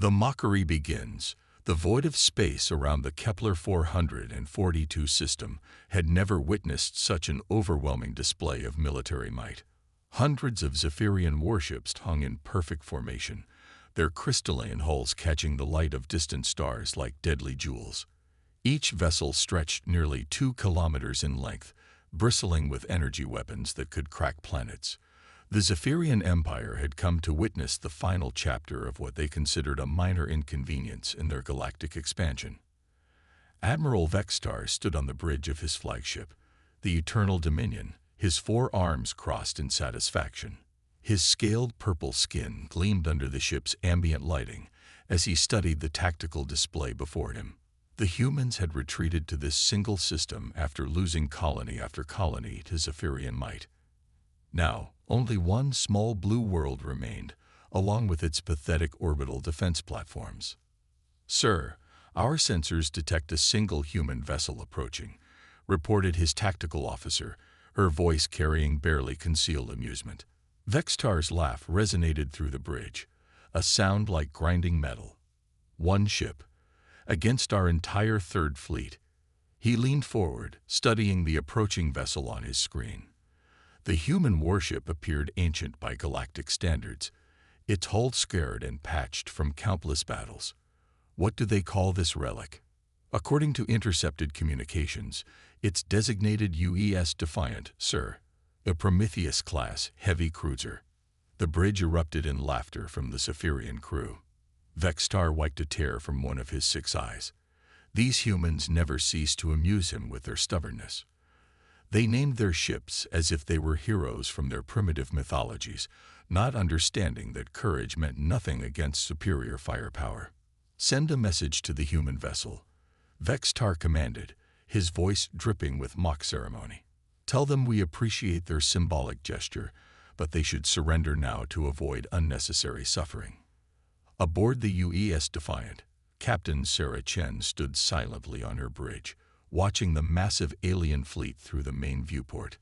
The mockery begins. The void of space around the Kepler 442 system had never witnessed such an overwhelming display of military might. Hundreds of Zephyrian warships hung in perfect formation, their crystalline hulls catching the light of distant stars like deadly jewels. Each vessel stretched nearly 2 kilometers in length, bristling with energy weapons that could crack planets. The Zephyrian Empire had come to witness the final chapter of what they considered a minor inconvenience in their galactic expansion. Admiral Vextar stood on the bridge of his flagship, the Eternal Dominion, his 4 arms crossed in satisfaction. His scaled purple skin gleamed under the ship's ambient lighting as he studied the tactical display before him. The humans had retreated to this single system after losing colony after colony to Zephyrian might. Now, only one small blue world remained, along with its pathetic orbital defense platforms. "Sir, our sensors detect a single human vessel approaching," reported his tactical officer, her voice carrying barely concealed amusement. Vextar's laugh resonated through the bridge, a sound like grinding metal. "One ship, against our entire third fleet." He leaned forward, studying the approaching vessel on his screen. The human warship appeared ancient by galactic standards, its hull scarred and patched from countless battles. What do they call this relic? According to intercepted communications, it's designated UES Defiant, sir, a Prometheus-class heavy cruiser. The bridge erupted in laughter from the Zephyrian crew. Vextar wiped a tear from one of his 6 eyes. These humans never ceased to amuse him with their stubbornness. They named their ships as if they were heroes from their primitive mythologies, not understanding that courage meant nothing against superior firepower. "Send a message to the human vessel," Vextar commanded, his voice dripping with mock ceremony. "Tell them we appreciate their symbolic gesture, but they should surrender now to avoid unnecessary suffering." Aboard the UES Defiant, Captain Sarah Chen stood silently on her bridge, watching the massive alien fleet through the main viewport.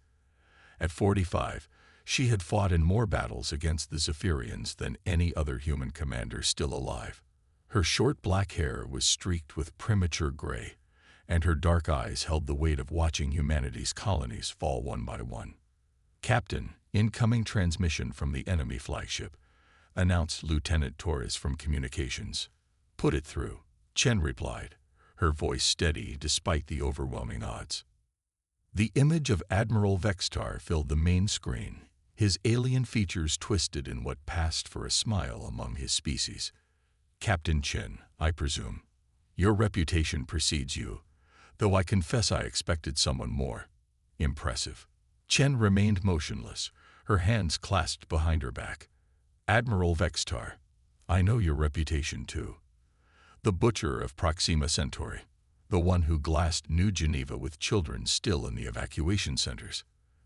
At 45, she had fought in more battles against the Zephyrians than any other human commander still alive. Her short black hair was streaked with premature gray, and her dark eyes held the weight of watching humanity's colonies fall one by one. "Captain, incoming transmission from the enemy flagship," announced Lieutenant Torres from communications. "Put it through," Chen replied, her voice steady despite the overwhelming odds. The image of Admiral Vextar filled the main screen, his alien features twisted in what passed for a smile among his species. "Captain Chen, I presume. Your reputation precedes you, though I confess I expected someone more impressive." Chen remained motionless, her hands clasped behind her back. "Admiral Vextar, I know your reputation too. The butcher of Proxima Centauri, the one who glassed New Geneva with children still in the evacuation centers."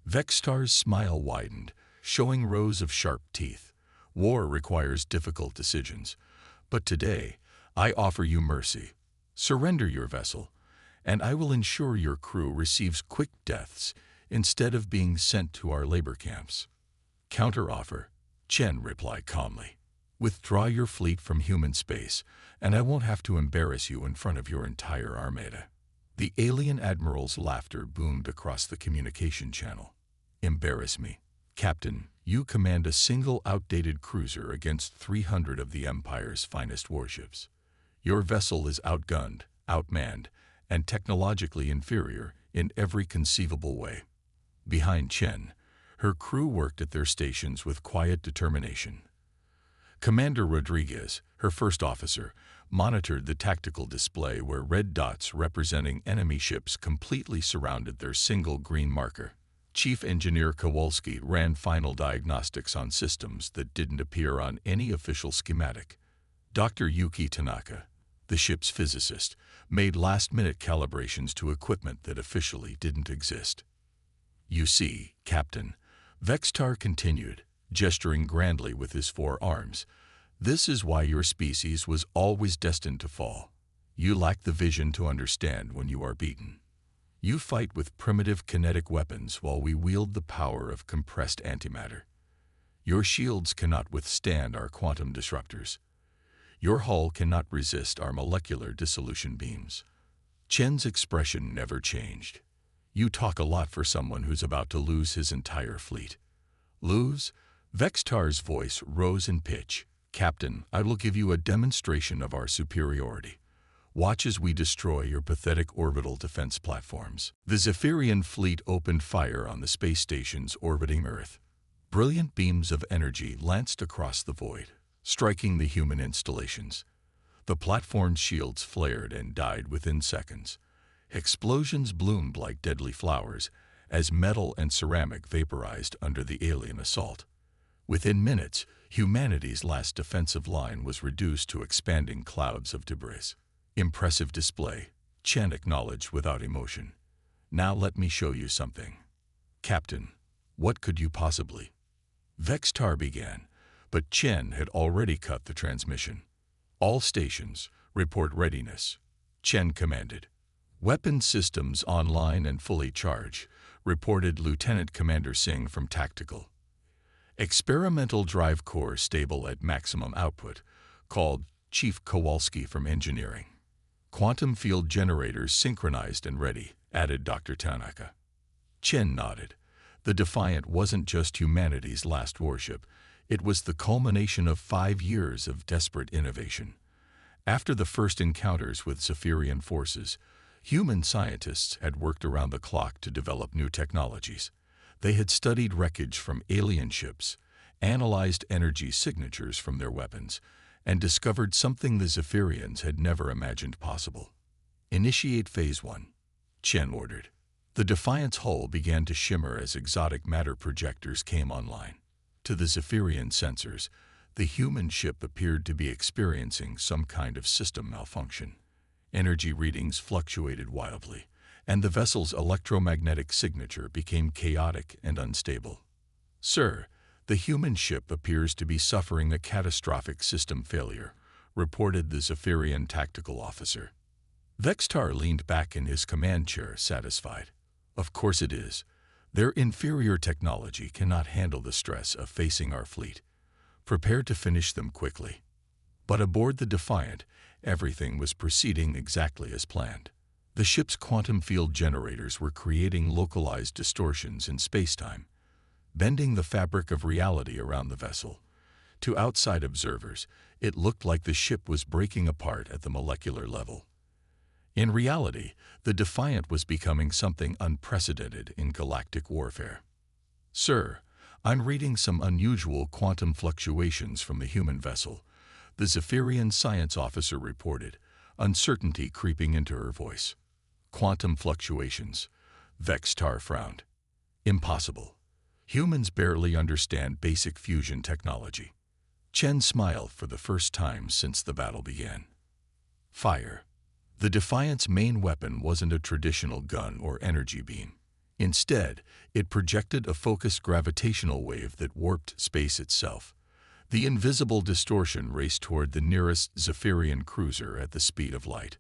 Vextar's smile widened, showing rows of sharp teeth. "War requires difficult decisions, but today I offer you mercy. Surrender your vessel, and I will ensure your crew receives quick deaths instead of being sent to our labor camps." "Counteroffer," Chen replied calmly. "Withdraw your fleet from human space, and I won't have to embarrass you in front of your entire Armada." The alien admiral's laughter boomed across the communication channel. "Embarrass me? Captain, you command a single outdated cruiser against 300 of the Empire's finest warships. Your vessel is outgunned, outmanned, and technologically inferior in every conceivable way." Behind Chen, her crew worked at their stations with quiet determination. Commander Rodriguez, her first officer, monitored the tactical display where red dots representing enemy ships completely surrounded their single green marker. Chief Engineer Kowalski ran final diagnostics on systems that didn't appear on any official schematic. Dr. Yuki Tanaka, the ship's physicist, made last-minute calibrations to equipment that officially didn't exist. "You see, Captain," Vextar continued, gesturing grandly with his 4 arms, "this is why your species was always destined to fall. You lack the vision to understand when you are beaten. You fight with primitive kinetic weapons while we wield the power of compressed antimatter. Your shields cannot withstand our quantum disruptors. Your hull cannot resist our molecular dissolution beams." Chen's expression never changed. "You talk a lot for someone who's about to lose his entire fleet." "Lose?" Vextar's voice rose in pitch. "Captain, I will give you a demonstration of our superiority. Watch as we destroy your pathetic orbital defense platforms." The Zephyrian fleet opened fire on the space stations orbiting Earth. Brilliant beams of energy lanced across the void, striking the human installations. The platform's shields flared and died within seconds. Explosions bloomed like deadly flowers as metal and ceramic vaporized under the alien assault. Within minutes, humanity's last defensive line was reduced to expanding clouds of debris. "Impressive display," Chen acknowledged without emotion. "Now let me show you something." "Captain, what could you possibly—" Vextar began, but Chen had already cut the transmission. "All stations, report readiness," Chen commanded. "Weapon systems online and fully charged," reported Lieutenant Commander Singh from Tactical. "Experimental drive core stable at maximum output," called Chief Kowalski from Engineering. "Quantum field generators synchronized and ready," added Dr. Tanaka. Chen nodded. The Defiant wasn't just humanity's last warship. It was the culmination of 5 years of desperate innovation. After the first encounters with Zephyrian forces, human scientists had worked around the clock to develop new technologies. They had studied wreckage from alien ships, analyzed energy signatures from their weapons, and discovered something the Zephyrians had never imagined possible. "Initiate Phase 1, Chen ordered. The Defiant's hull began to shimmer as exotic matter projectors came online. To the Zephyrian sensors, the human ship appeared to be experiencing some kind of system malfunction. Energy readings fluctuated wildly, and the vessel's electromagnetic signature became chaotic and unstable. "Sir, the human ship appears to be suffering a catastrophic system failure," reported the Zephyrian tactical officer. Vextar leaned back in his command chair, satisfied. "Of course it is. Their inferior technology cannot handle the stress of facing our fleet. Prepare to finish them quickly." But aboard the Defiant, everything was proceeding exactly as planned. The ship's quantum field generators were creating localized distortions in spacetime, bending the fabric of reality around the vessel. To outside observers, it looked like the ship was breaking apart at the molecular level. In reality, the Defiant was becoming something unprecedented in galactic warfare. "Sir, I'm reading some unusual quantum fluctuations from the human vessel," the Zephyrian science officer reported, uncertainty creeping into her voice. "Quantum fluctuations," Vextar frowned. "Impossible. Humans barely understand basic fusion technology." Chen smiled for the first time since the battle began. Fire. The Defiant's main weapon wasn't a traditional gun or energy beam. Instead, it projected a focused gravitational wave that warped space itself. The invisible distortion raced toward the nearest Zephyrian cruiser at the speed of light.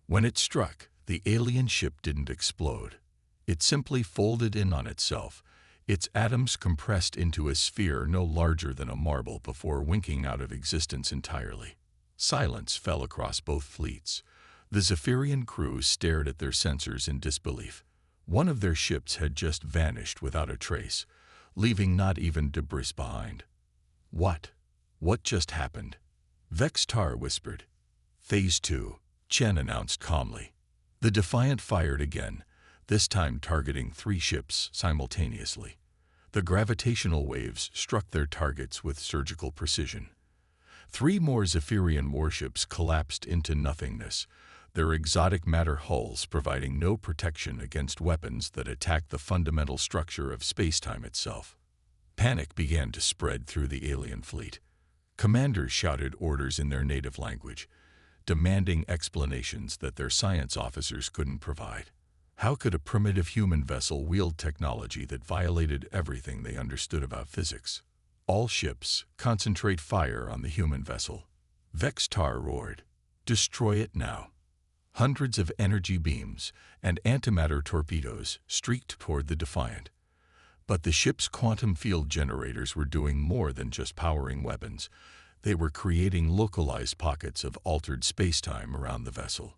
When it struck, the alien ship didn't explode. It simply folded in on itself, its atoms compressed into a sphere no larger than a marble before winking out of existence entirely. Silence fell across both fleets. The Zephyrian crew stared at their sensors in disbelief. One of their ships had just vanished without a trace, leaving not even debris behind. "What? What just happened?" Vextar whispered. "Phase 2, Chen announced calmly. The Defiant fired again, this time targeting 3 ships simultaneously. The gravitational waves struck their targets with surgical precision. 3 more Zephyrian warships collapsed into nothingness, their exotic matter hulls providing no protection against weapons that attack the fundamental structure of spacetime itself. Panic began to spread through the alien fleet. Commanders shouted orders in their native language, demanding explanations that their science officers couldn't provide. How could a primitive human vessel wield technology that violated everything they understood about physics? "All ships, concentrate fire on the human vessel," Vextar roared. "Destroy it now." Hundreds of energy beams and antimatter torpedoes streaked toward the Defiant. But the ship's quantum field generators were doing more than just powering weapons. They were creating localized pockets of altered spacetime around the vessel.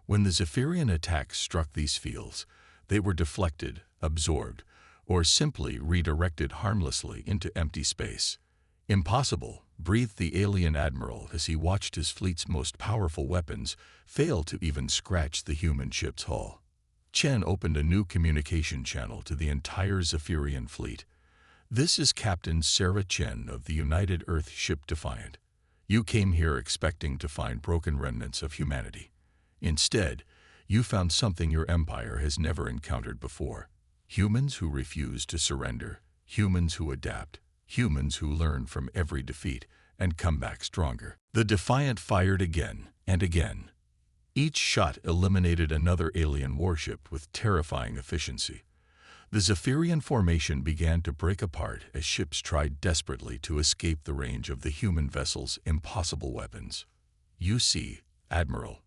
When the Zephyrian attacks struck these fields, they were deflected, absorbed, or simply redirected harmlessly into empty space. "Impossible," breathed the alien admiral as he watched his fleet's most powerful weapons fail to even scratch the human ship's hull. Chen opened a new communication channel to the entire Zephyrian fleet. "This is Captain Sarah Chen of the United Earth ship Defiant. You came here expecting to find broken remnants of humanity. Instead, you found something your empire has never encountered before. Humans who refuse to surrender, humans who adapt, humans who learn from every defeat and come back stronger." The Defiant fired again and again. Each shot eliminated another alien warship with terrifying efficiency. The Zephyrian formation began to break apart as ships tried desperately to escape the range of the human vessel's impossible weapons. "You see, Admiral,"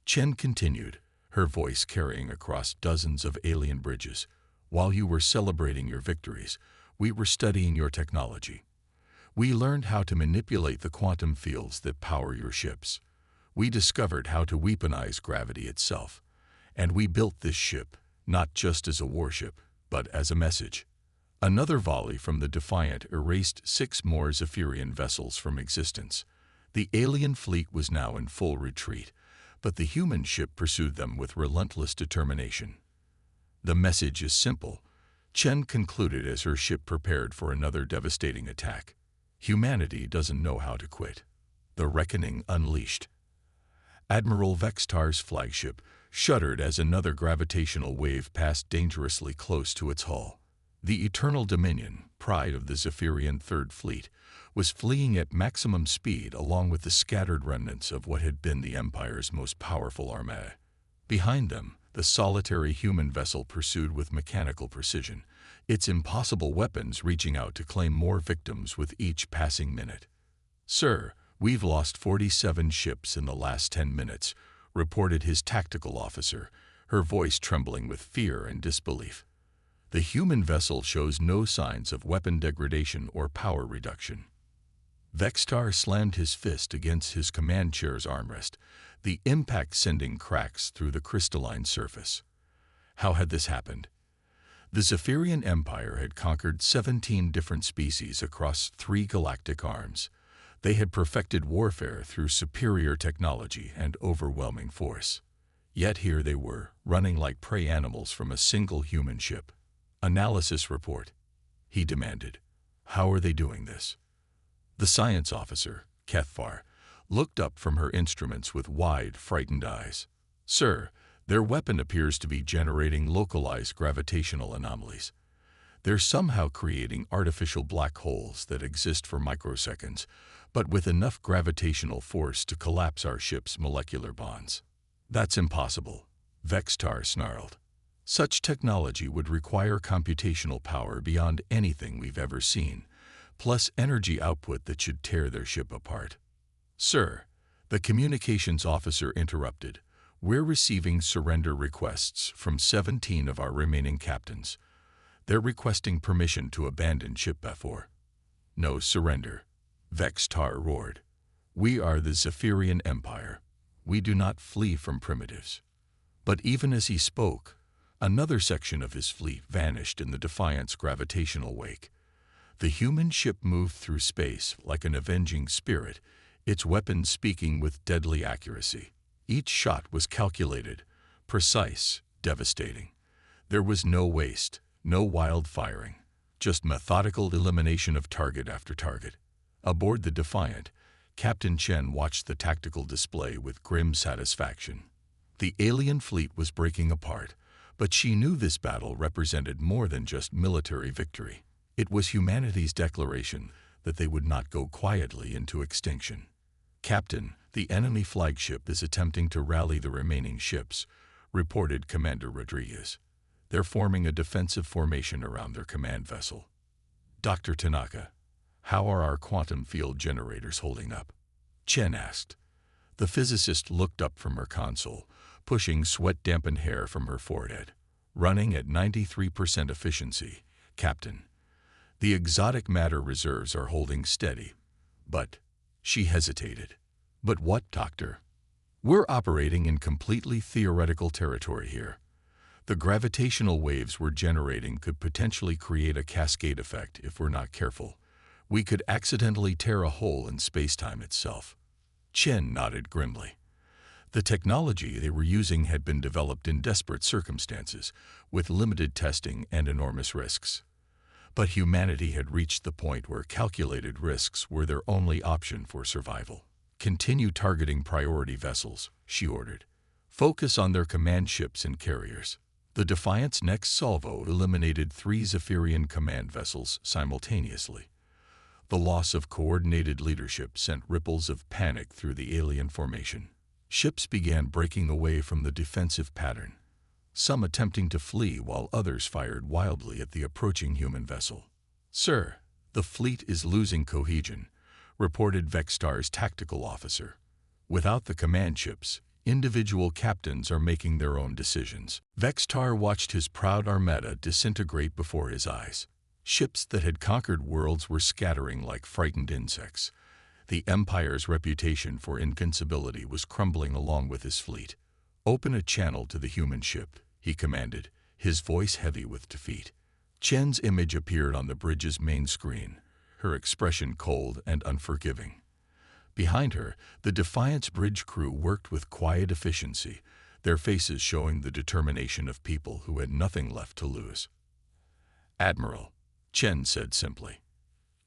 Chen continued, her voice carrying across dozens of alien bridges, "while you were celebrating your victories, we were studying your technology. We learned how to manipulate the quantum fields that power your ships. We discovered how to weaponize gravity itself. And we built this ship, not just as a warship, but as a message." Another volley from the Defiant erased 6 more Zephyrian vessels from existence. The alien fleet was now in full retreat, but the human ship pursued them with relentless determination. "The message is simple," Chen concluded as her ship prepared for another devastating attack. "Humanity doesn't know how to quit." The reckoning unleashed. Admiral Vextar's flagship shuddered as another gravitational wave passed dangerously close to its hull. The Eternal Dominion, pride of the Zephyrian Third Fleet, was fleeing at maximum speed along with the scattered remnants of what had been the Empire's most powerful armada. Behind them, the solitary human vessel pursued with mechanical precision, its impossible weapons reaching out to claim more victims with each passing minute. "Sir, we've lost 47 ships in the last 10 minutes, reported his tactical officer, her voice trembling with fear and disbelief. "The human vessel shows no signs of weapon degradation or power reduction." Vextar slammed his fist against his command chair's armrest, the impact sending cracks through the crystalline surface. How had this happened? The Zephyrian Empire had conquered 17 different species across 3 galactic arms. They had perfected warfare through superior technology and overwhelming force. Yet here they were, running like prey animals from a single human ship. "Analysis report," he demanded. "How are they doing this?" The science officer, Kethvar, looked up from her instruments with wide, frightened eyes. "Sir, their weapon appears to be generating localized gravitational anomalies. They're somehow creating artificial black holes that exist for microseconds, but with enough gravitational force to collapse our ship's molecular bonds." "That's impossible," Vextar snarled. "Such technology would require computational power beyond anything we've ever seen, plus energy output that should tear their ship apart." "Sir," the communications officer interrupted, "we're receiving surrender requests from 17 of our remaining captains. They're requesting permission to abandon ship Bafor." "No surrender," Vextar roared. "We are the Zephyrian Empire. We do not flee from primitives." But even as he spoke, another section of his fleet vanished in the Defiant's gravitational wake. The human ship moved through space like an avenging spirit, its weapons speaking with deadly accuracy. Each shot was calculated, precise, devastating. There was no waste, no wild firing, just methodical elimination of target after target. Aboard the Defiant, Captain Chen watched the tactical display with grim satisfaction. The alien fleet was breaking apart, but she knew this battle represented more than just military victory. It was humanity's declaration that they would not go quietly into extinction. "Captain, the enemy flagship is attempting to rally the remaining ships," reported Commander Rodriguez. "They're forming a defensive formation around their command vessel." "Dr. Tanaka, how are our quantum field generators holding up?" Chen asked. The physicist looked up from her console, pushing sweat-dampened hair from her forehead. "Running at 93% efficiency, Captain. The exotic matter reserves are holding steady, but She hesitated. But what, Doctor? We're operating in completely theoretical territory here. The gravitational waves we're generating could potentially create a cascade effect if we're not careful. We could accidentally tear a hole in space-time itself. Chen nodded grimly. The technology they were using had been developed in desperate circumstances, with limited testing and enormous risks. But humanity had reached the point where calculated risks were their only option for survival. Continue targeting priority vessels, she ordered. Focus on their command ships and carriers. The Defiant's next salvo eliminated 3 Zephyrian command vessels simultaneously. The loss of coordinated leadership sent ripples of panic through the alien formation. Ships began breaking away from the defensive pattern, some attempting to flee while others fired wildly at the approaching human vessel. "Sir, the fleet is losing cohesion," reported Vextar's tactical officer. "Without the command ships, individual captains are making their own decisions." Vextar watched his proud Armada disintegrate before his eyes. Ships that had conquered worlds were scattering like frightened insects. The Empire's reputation for invincibility was crumbling along with his fleet. "Open a channel to the human ship," he commanded, his voice heavy with defeat. Chen's image appeared on the bridge's main screen, her expression cold and unforgiving. Behind her, the Defiant's bridge crew worked with quiet efficiency, their faces showing the determination of people who had nothing left to lose. "Admiral," Chen said simply.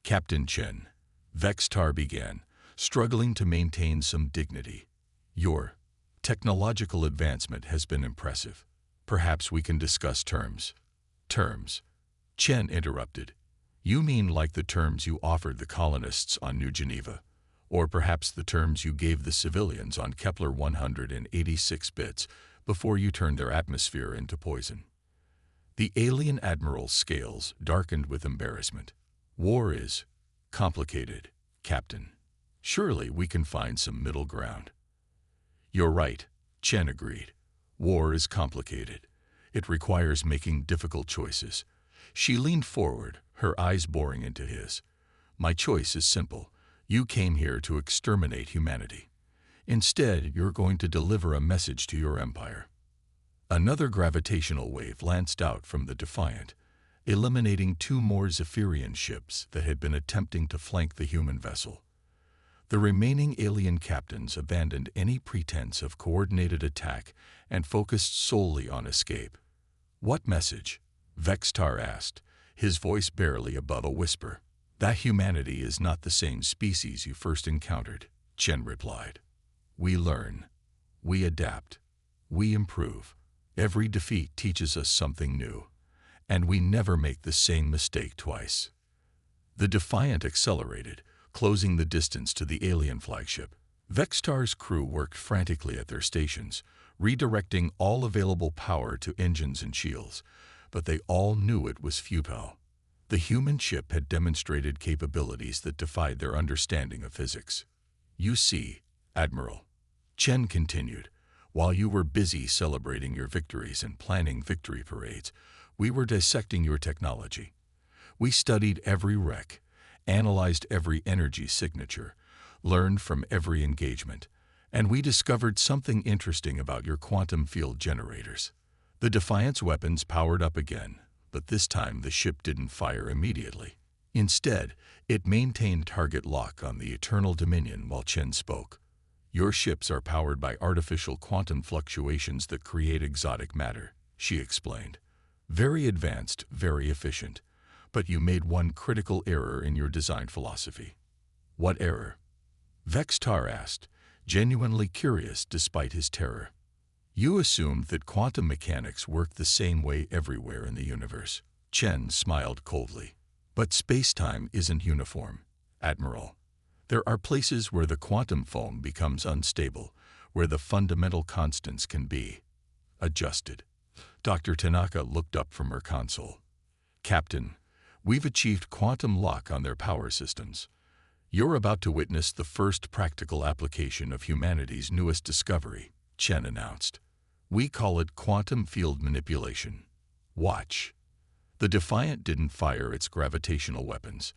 "Captain Chen," Vextar began, struggling to maintain some dignity. "Your technological advancement has been impressive. Perhaps we can discuss terms." "Terms?" Chen interrupted. "You mean like the terms you offered the colonists on New Geneva? Or perhaps the terms you gave the civilians on Kepler 186 bits before you turned their atmosphere into poison?" The alien admiral's scales darkened with embarrassment. "War is complicated, Captain. Surely we can find some middle ground." "You're right," Chen agreed. "War is complicated. It requires making difficult choices." She leaned forward, her eyes boring into his. "My choice is simple. You came here to exterminate humanity. Instead, you're going to deliver a message to your empire." Another gravitational wave lanced out from the Defiant, eliminating 2 more Zephyrian ships that had been attempting to flank the human vessel. The remaining alien captains abandoned any pretense of coordinated attack and focused solely on escape. "What message?" Vextar asked, his voice barely above a whisper. "That humanity is not the same species you first encountered," Chen replied. "We learn. We adapt. We improve. Every defeat teaches us something new, and we never make the same mistake twice." The Defiant accelerated, closing the distance to the alien flagship. Vextar's crew worked frantically at their stations, redirecting all available power to engines and shields, but they all knew it was futile. The human ship had demonstrated capabilities that defied their understanding of physics. "You see, Admiral," Chen continued, "while you were busy celebrating your victories and planning victory parades, we were dissecting your technology. We studied every wreck, analyzed every energy signature, learned from every engagement, and we discovered something interesting about your quantum field generators." The Defiant's weapons powered up again, but this time the ship didn't fire immediately. Instead, it maintained target lock on the Eternal Dominion while Chen spoke. "Your ships are powered by artificial quantum fluctuations that create exotic matter," she explained. "Very advanced, very efficient. But you made one critical error in your design philosophy." "What error?" Vextar asked, genuinely curious despite his terror. "You assumed that quantum mechanics worked the same way everywhere in the universe." Chen smiled coldly. "But space-time isn't uniform, Admiral. There are places where the quantum foam becomes unstable, where the fundamental constants can be adjusted." Dr. Tanaka looked up from her console. "Captain, we've achieved quantum lock on their power systems. You're about to witness the first practical application of humanity's newest discovery," Chen announced. "We call it quantum field manipulation. Watch." The Defiant didn't fire its gravitational weapons.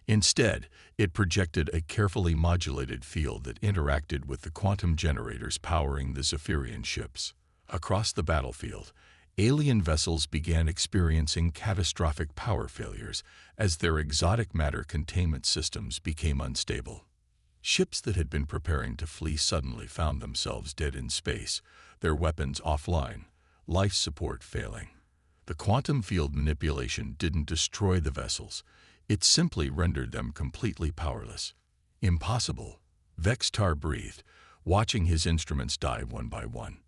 Instead, it projected a carefully modulated field that interacted with the quantum generators powering the Zephyrian ships. Across the battlefield, alien vessels began experiencing catastrophic power failures as their exotic matter containment systems became unstable. Ships that had been preparing to flee suddenly found themselves dead in space, their weapons offline, life support failing. The quantum field manipulation didn't destroy the vessels, it simply rendered them completely powerless. Impossible, Vextar breathed, watching his instruments die one by one.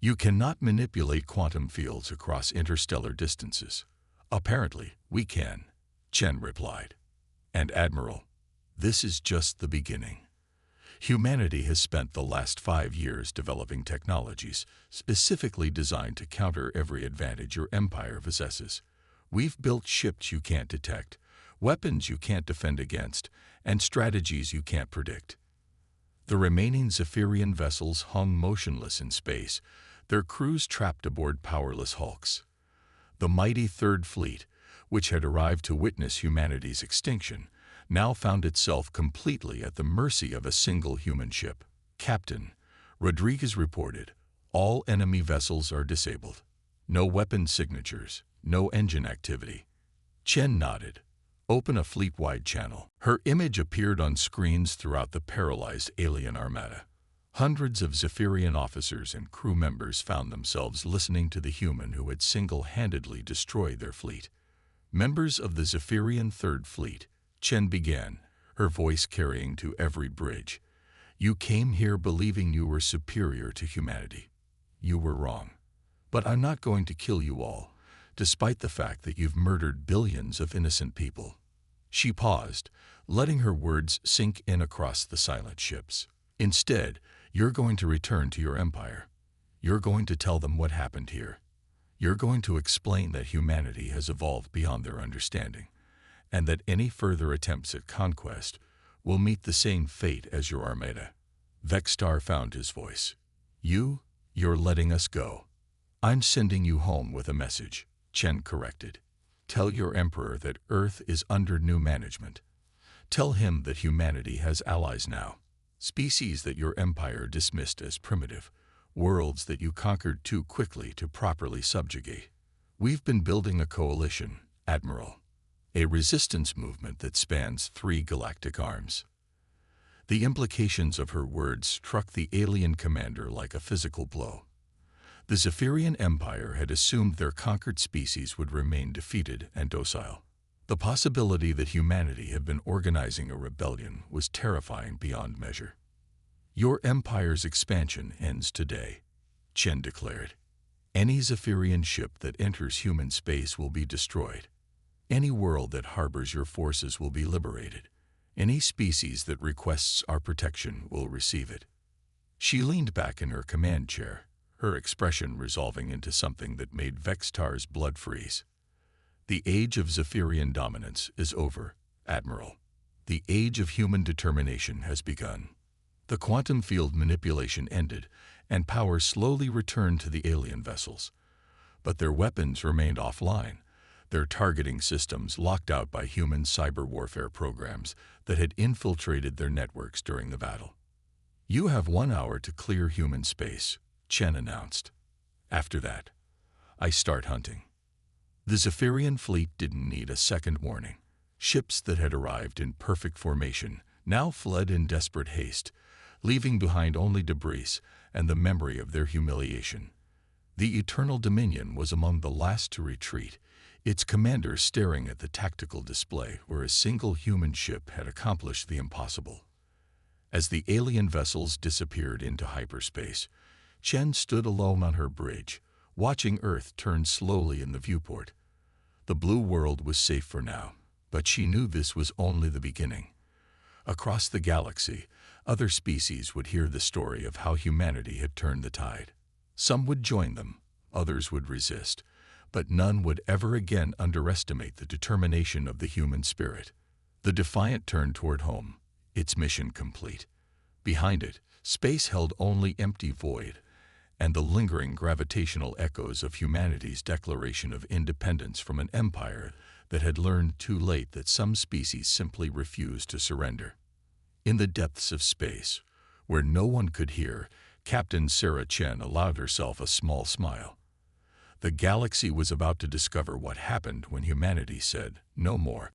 You cannot manipulate quantum fields across interstellar distances. Apparently, we can, Chen replied. And Admiral, this is just the beginning. Humanity has spent the last 5 years developing technologies specifically designed to counter every advantage your empire possesses. We've built ships you can't detect, weapons you can't defend against, and strategies you can't predict. The remaining Zephyrian vessels hung motionless in space, their crews trapped aboard powerless hulks. The mighty Third Fleet, which had arrived to witness humanity's extinction, now found itself completely at the mercy of a single human ship. Captain, Rodriguez reported, all enemy vessels are disabled. No weapon signatures, no engine activity. Chen nodded. Open a fleet-wide channel. Her image appeared on screens throughout the paralyzed alien armada. Hundreds of Zephyrian officers and crew members found themselves listening to the human who had single-handedly destroyed their fleet. Members of the Zephyrian Third Fleet, Chen began, her voice carrying to every bridge. You came here believing you were superior to humanity. You were wrong. But I'm not going to kill you all, despite the fact that you've murdered billions of innocent people. She paused, letting her words sink in across the silent ships. Instead, you're going to return to your empire. You're going to tell them what happened here. You're going to explain that humanity has evolved beyond their understanding, and that any further attempts at conquest will meet the same fate as your Armada. Vextar found his voice. You're letting us go. I'm sending you home with a message, Chen corrected. Tell your emperor that Earth is under new management. Tell him that humanity has allies now, species that your empire dismissed as primitive, worlds that you conquered too quickly to properly subjugate. We've been building a coalition, Admiral, a resistance movement that spans 3 galactic arms. The implications of her words struck the alien commander like a physical blow. The Zephyrian Empire had assumed their conquered species would remain defeated and docile. The possibility that humanity had been organizing a rebellion was terrifying beyond measure. Your empire's expansion ends today, Chen declared. Any Zephyrian ship that enters human space will be destroyed. Any world that harbors your forces will be liberated. Any species that requests our protection will receive it. She leaned back in her command chair, her expression resolving into something that made Vextar's blood freeze. The age of Zephyrian dominance is over, Admiral. The age of human determination has begun. The quantum field manipulation ended, and power slowly returned to the alien vessels. But their weapons remained offline, their targeting systems locked out by human cyber warfare programs that had infiltrated their networks during the battle. You have 1 hour to clear human space, Chen announced. After that, I start hunting. The Zephyrian fleet didn't need a second warning. Ships that had arrived in perfect formation now fled in desperate haste, leaving behind only debris and the memory of their humiliation. The Eternal Dominion was among the last to retreat, its commander staring at the tactical display where a single human ship had accomplished the impossible. As the alien vessels disappeared into hyperspace, Chen stood alone on her bridge, watching Earth turn slowly in the viewport. The blue world was safe for now, but she knew this was only the beginning. Across the galaxy, other species would hear the story of how humanity had turned the tide. Some would join them, others would resist, but none would ever again underestimate the determination of the human spirit. The Defiant turned toward home, its mission complete. Behind it, space held only empty void, and the lingering gravitational echoes of humanity's declaration of independence from an empire that had learned too late that some species simply refused to surrender. In the depths of space, where no one could hear, Captain Sarah Chen allowed herself a small smile. The galaxy was about to discover what happened when humanity said, "No more."